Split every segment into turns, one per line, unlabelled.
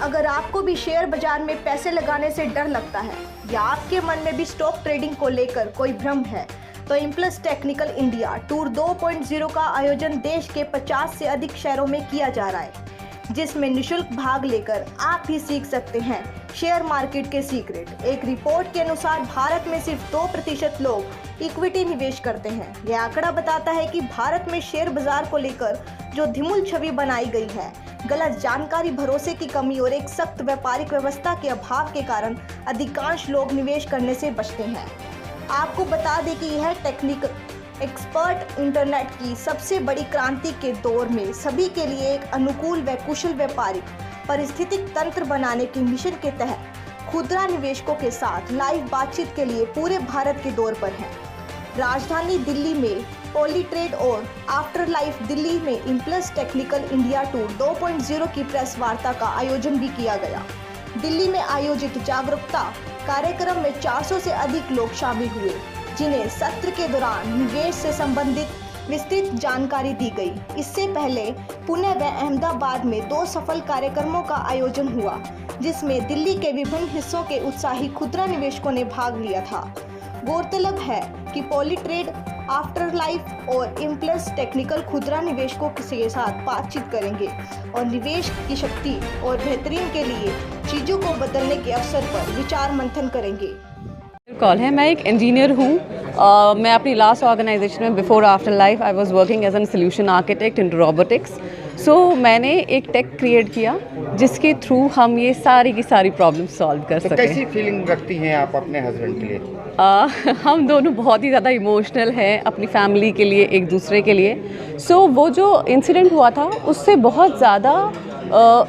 अगर आपको भी शेयर बाजार में पैसे लगाने से डर लगता है या आपके मन में भी स्टॉक ट्रेडिंग को लेकर कोई भ्रम है, तो इम्पल्स टेक्निकल इंडिया टूर 2.0 का आयोजन देश के 50 से अधिक शहरों में किया जा रहा है, जिसमें निशुल्क भाग लेकर आप भी सीख सकते हैं शेयर मार्केट के सीक्रेट। एक रिपोर्ट के अनुसार भारत में सिर्फ 2% लोग इक्विटी निवेश करते हैं। यह आंकड़ा बताता है कि भारत में शेयर बाजार को लेकर जो धिमुल छवि बनाई गई है, गलत जानकारी, भरोसे की कमी और एक सख्त व्यापारिक व्यवस्था के अभाव के कारण अधिकांश लोग निवेश करने से बचते हैं। आपको बता दें कि यह टेक्निक एक्सपर्ट इंटरनेट की सबसे बड़ी क्रांति के दौर में सभी के लिए एक अनुकूल व कुशल व्यापारिक परिस्थितिक तंत्र बनाने के मिशन के तहत खुदरा निवेशकों के साथ लाइव बातचीत के लिए पूरे भारत के दौर पर है। राजधानी दिल्ली में पॉलीट्रेड और आफ्टर लाइफ दिल्ली में इम्पल्स टेक्निकल इंडिया टूर 2.0 की प्रेस वार्ता का आयोजन भी किया गया। दिल्ली में आयोजित जागरूकता कार्यक्रम में 400 से अधिक लोग शामिल हुए, जिन्हें सत्र के दौरान निवेश से संबंधित विस्तृत जानकारी दी गई। इससे पहले पुणे व अहमदाबाद में 2 सफल कार्यक्रमों का आयोजन हुआ, जिसमें दिल्ली के विभिन्न हिस्सों के उत्साही खुदरा निवेशकों ने भाग लिया था। गौरतलब है कि पॉलीट्रेड, आफ्टर लाइफ और इम्पल्स टेक्निकल खुदरा निवेशकों के साथ बातचीत करेंगे और निवेश की शक्ति और बेहतरीन के लिए चीज़ों को बदलने के अवसर पर विचार मंथन करेंगे।
कॉल है। मैं एक इंजीनियर हूँ। मैं अपनी लास्ट ऑर्गेनाइजेशन में before after life I was working as an solution architect in robotics. So मैंने एक टेक क्रिएट किया जिसके थ्रू हम ये सारी की सारी प्रॉब्लम सॉल्व कर सकें।
कैसी फीलिंग रखती हैं आप अपने हस्बैंड के लिए?
हम दोनों बहुत ही ज़्यादा इमोशनल हैं अपनी फैमिली के लिए, एक दूसरे के लिए। सो वो जो इंसिडेंट हुआ था उससे बहुत ज़्यादा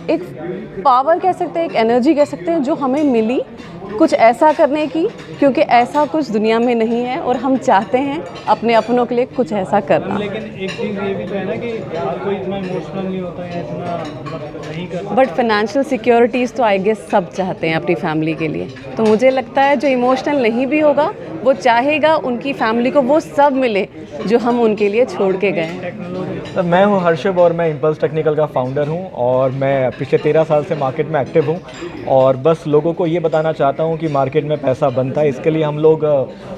एक पावर कह सकते हैं, एक एनर्जी कह सकते हैं जो हमें मिली कुछ ऐसा करने की, क्योंकि ऐसा कुछ दुनिया में नहीं है और हम चाहते हैं अपने अपनों के लिए कुछ ऐसा करना।
लेकिन एक चीज़ ये भी तो है ना कि हर कोई इतना इमोशनल नहीं होता है, इतना नहीं करता।
बट फाइनेंशियल सिक्योरिटीज़ तो आई गेस सब चाहते हैं अपनी फैमिली के लिए। तो मुझे लगता है जो इमोशनल नहीं भी होगा वो चाहेगा उनकी फैमिली को वो सब मिले जो हम उनके लिए छोड़ के गए।
तो मैं हूं हर्षभ और मैं इम्पल्स टेक्निकल का फाउंडर हूं और मैं पिछले 13 साल से मार्केट में एक्टिव हूं और बस लोगों को ये बताना चाहता हूं कि मार्केट में पैसा बनता है। इसके लिए हम लोग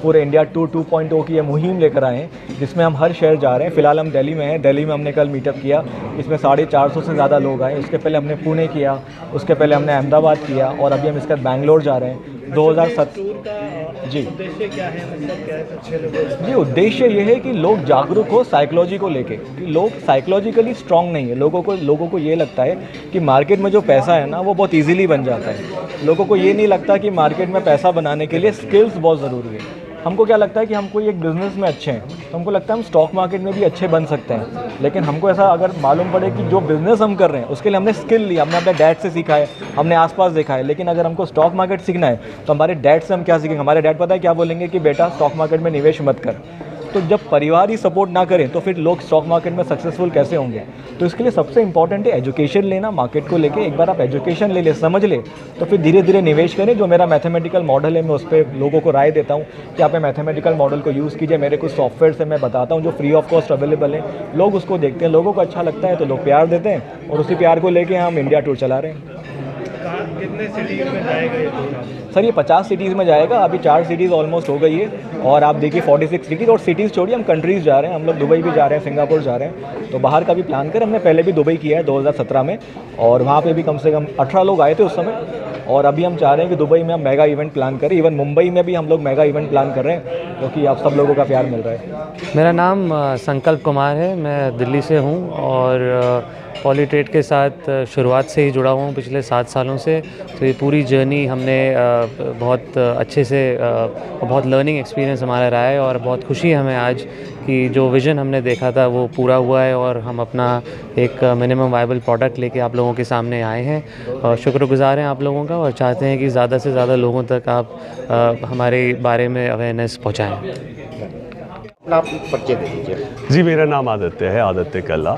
पूरे इंडिया टूर 2.0 की ये मुहिम लेकर आए हैं, जिसमें हम हर शहर जा रहे हैं। फिलहाल हम दिल्ली में हैं। दिल्ली में हमने कल मीटअप किया, इसमें 450 से ज़्यादा लोग आए। उसके पहले हमने पुणे किया, उसके पहले हमने अहमदाबाद किया और अभी हम इसके बाद बैंगलोर जा रहे हैं। 2007 जी
उद्देश्य क्या है, मतलब क्या है अच्छे लोगों?
जी उद्देश्य ये है कि लोग जागरूक हो साइकोलॉजी को लेके, कि लोग साइकोलॉजिकली स्ट्रांग नहीं है। लोगों को ये लगता है कि मार्केट में जो पैसा है ना वो बहुत इजीली बन जाता है। लोगों को ये नहीं लगता कि मार्केट में पैसा बनाने के लिए स्किल्स बहुत ज़रूरी है। हमको क्या लगता है कि हम कोई एक बिज़नेस में अच्छे हैं तो हमको लगता है हम स्टॉक मार्केट में भी अच्छे बन सकते हैं, लेकिन हमको ऐसा अगर मालूम पड़े कि जो बिज़नेस हम कर रहे हैं उसके लिए हमने स्किल लिया, हमने अपने डैड से सीखा है, हमने आसपास देखा है। लेकिन अगर हमको स्टॉक मार्केट सीखना है तो हमारे डैड से हम क्या सीखेंगे? हमारे डैड पता है क्या बोलेंगे कि बेटा स्टॉक मार्केट में निवेश मत कर। तो जब परिवार ही सपोर्ट ना करें तो फिर लोग स्टॉक मार्केट में सक्सेसफुल कैसे होंगे? तो इसके लिए सबसे इंपॉर्टेंट है एजुकेशन लेना मार्केट को लेके। एक बार आप एजुकेशन ले समझ ले तो फिर धीरे धीरे निवेश करें। जो मेरा मैथमेटिकल मॉडल है मैं उस पर लोगों को राय देता हूँ कि आप मैथमेटिकल मॉडल को यूज़ कीजिए। मेरे कुछ सॉफ्टवेयर से मैं बताता हूँ जो फ्री ऑफ कॉस्ट अवेलेबल है। लोग उसको देखते हैं, लोगों को अच्छा लगता है तो लोग प्यार देते हैं और उसी प्यार को लेके हम इंडिया टूर चला रहे हैं।
कितने सिटीज़ में जाएगा ये टूर?
सर ये 50 सिटीज़ में जाएगा। अभी 4 सिटीज़ ऑलमोस्ट हो गई है और आप देखिए 46 सिटीज़ और सिटीज़ छोड़िए हम कंट्रीज़ जा रहे हैं। हम लोग दुबई भी जा रहे हैं, सिंगापुर जा रहे हैं, तो बाहर का भी प्लान करें। हमने पहले भी दुबई किया है 2017 में और वहाँ पे भी कम से कम 18 लोग आए थे उस समय। और अभी हम चाह रहे हैं कि दुबई में हम मेगा इवेंट प्लान करें। इवन मुंबई में भी हम लोग मेगा इवेंट प्लान कर रहे हैं, क्योंकि आप सब लोगों का प्यार मिल रहा है।
मेरा नाम संकल्प कुमार है, मैं दिल्ली से हूँ और पॉलीट्रेड के साथ शुरुआत से ही जुड़ा हुआ हूँ पिछले 7 सालों से। तो ये पूरी जर्नी हमने बहुत अच्छे से बहुत लर्निंग एक्सपीरियंस हमारा रहा है और बहुत खुशी है हमें आज कि जो विज़न हमने देखा था वो पूरा हुआ है और हम अपना एक मिनिमम वायबल प्रोडक्ट लेके आप लोगों के सामने आए हैं। और शुक्रगुजार हैं आप लोगों का और चाहते हैं कि ज़्यादा से ज़्यादा लोगों तक आप हमारे बारे में अवेयरनेस पहुँचाएँ।
आप परिचय दे दीजिए।
जी मेरा नाम आदित्य है, आदित्य कल्ला।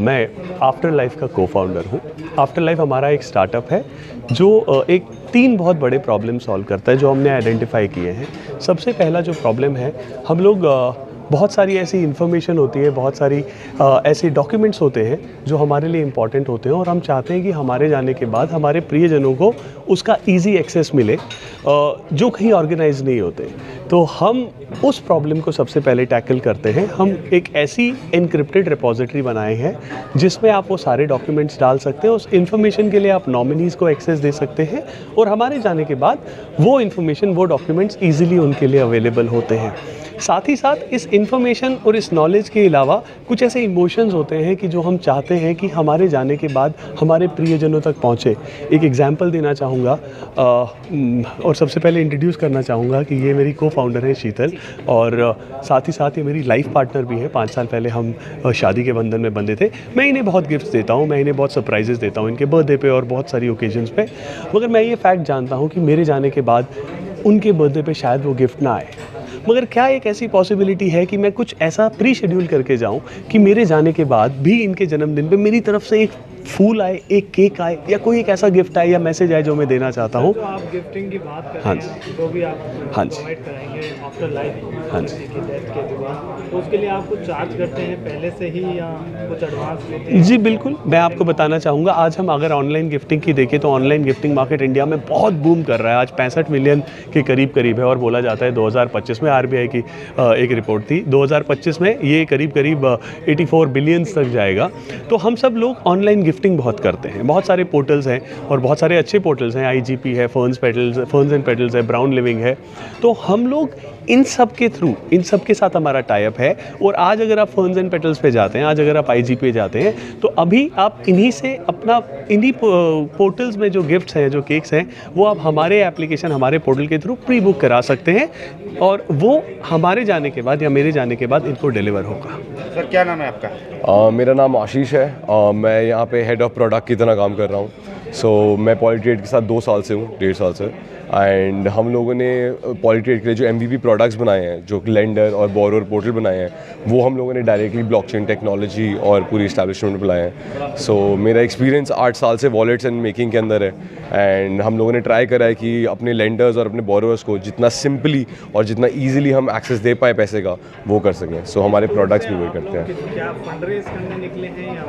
मैं आफ्टर लाइफ का को-फाउंडर हूँ। आफ्टर लाइफ हमारा एक स्टार्टअप है जो एक 3 बहुत बड़े प्रॉब्लम सॉल्व करता है जो हमने आइडेंटिफाई किए हैं। सबसे पहला जो प्रॉब्लम है, हम लोग बहुत सारी ऐसी इन्फॉर्मेशन होती है, बहुत सारी ऐसे डॉक्यूमेंट्स होते हैं जो हमारे लिए इम्पॉर्टेंट होते हैं और हम चाहते हैं कि हमारे जाने के बाद हमारे प्रियजनों को उसका ईजी एक्सेस मिले जो कहीं ऑर्गेनाइज नहीं होते। तो हम उस प्रॉब्लम को सबसे पहले टैकल करते हैं। हम एक ऐसी एनक्रिप्टेड रिपोजिटरी बनाए हैं जिसमें आप वो सारे डॉक्यूमेंट्स डाल सकते हैं। उस इन्फॉर्मेशन के लिए आप नॉमिनीज़ को एक्सेस दे सकते हैं और हमारे जाने के बाद वो इन्फॉर्मेशन, वो डॉक्यूमेंट्स ईजिली उनके लिए अवेलेबल होते हैं। साथ ही साथ इस इन्फॉर्मेशन और इस नॉलेज के अलावा कुछ ऐसे इमोशंस होते हैं कि जो हम चाहते हैं कि हमारे जाने के बाद हमारे प्रियजनों तक पहुँचे। एक एग्जांपल देना चाहूँगा और सबसे पहले इंट्रोड्यूस करना चाहूँगा कि ये मेरी को फाउंडर हैं शीतल, और साथ ही साथ ये मेरी लाइफ पार्टनर भी है। 5 साल पहले हम शादी के बंधन में बंधे थे। मैं इन्हें बहुत गिफ्ट्स देता हूँ, मैं इन्हें बहुत सरप्राइजेस देता हूँ इनके बर्थडे पे और बहुत सारी ओकेजन्स पे, मगर मैं ये फैक्ट जानता हूँ कि मेरे जाने के बाद उनके बर्थडे पे शायद वो गिफ्ट ना आए। मगर क्या एक ऐसी पॉसिबिलिटी है कि मैं कुछ ऐसा प्री शेड्यूल करके जाऊं कि मेरे जाने के बाद भी इनके जन्मदिन पे मेरी तरफ से एक फूल आए, एक केक आए, या कोई एक ऐसा गिफ्ट आए या मैसेज आए जो मैं देना चाहता हूँ।
तो आप गिफ्टिंग की बात कर
हाँ
रहे हैं, तो भी आप प्रोवाइड कराएंगे आफ्टर लाइफ,
हाँ जी,
की डेथ के बाद, तो उसके लिए आप कुछ चार्ज करते हैं पहले से ही या कुछ एडवांस लेते हैं?
जी बिल्कुल, मैं आपको बताना चाहूँगा। आज हम अगर ऑनलाइन गिफ्टिंग की देखें तो ऑनलाइन गिफ्टिंग मार्केट इंडिया में बहुत बूम कर रहा है। आज 65 मिलियन के करीब है और बोला जाता है 2025 में RBI की एक रिपोर्ट थी, 2025 में ये करीब 84 बिलियंस तक जाएगा। तो हम सब लोग ऑनलाइन गिफ्टिंग बहुत करते हैं। बहुत सारे पोर्टल्स हैं और बहुत सारे अच्छे पोर्टल्स हैं। IGP है, फर्न्स एंड पेटल्स है, ब्राउन लिविंग है। तो हम लोग इन सब के थ्रू, इन सब के साथ हमारा टाई अप है। और आज अगर आप फर्न्स एंड पेटल्स पे जाते हैं, आज अगर आप IG पे जाते हैं, तो अभी आप इन्हीं से इन्हीं पोर्टल्स में जो गिफ्ट्स हैं, जो केक्स हैं, वो आप हमारे एप्लीकेशन, हमारे पोर्टल के थ्रू प्री बुक करा सकते हैं और वो हमारे जाने के बाद या मेरे जाने के बाद इनको डिलीवर होगा।
सर क्या नाम है आपका?
मेरा नाम आशीष है। मैं यहाँ पे हेड ऑफ प्रोडक्ट की तरह काम कर रहा हूँ। मैं पॉलीट्रेड के साथ 2 साल से हूँ, 1.5 साल से। एंड हम लोगों ने पॉलीट्रेड के लिए जो MVP प्रोडक्ट्स बनाए हैं, जो लेंडर और बोरोर पोर्टल बनाए हैं, वो हम लोगों ने डायरेक्टली ब्लॉकचेन टेक्नोलॉजी और पूरी इस्टेब्लिशमेंट में बनाए हैं। मेरा एक्सपीरियंस 8 साल से वॉलेट्स एंड मेकिंग के अंदर है। एंड हम लोगों ने ट्राई करा है कि अपने लेंडर्स और अपने बोरोवर्स को जितना सिंपली और जितना ईजिली हम एक्सेस दे पाए पैसे का, वो कर सकें। हमारे प्रोडक्ट्स भी वही करते हैं।
क्या फंडरेज करने निकले हैं या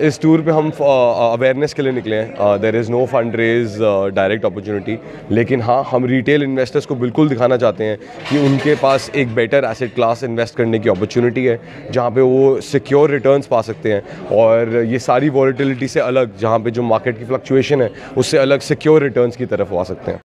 इस टूर पे हम अवेयरनेस के लिए निकले हैं। There is no fund raise direct opportunity, लेकिन हाँ, हम रिटेल इन्वेस्टर्स को बिल्कुल दिखाना चाहते हैं कि उनके पास एक बेटर एसेट क्लास इन्वेस्ट करने की अपॉर्चुनिटी है, जहाँ पे वो सिक्योर रिटर्न्स पा सकते हैं और ये सारी वॉलेटिलिटी से अलग, जहाँ पे जो मार्केट की फ्लक्चुएशन है उससे अलग सिक्योर रिटर्न्स की तरफ आ सकते हैं।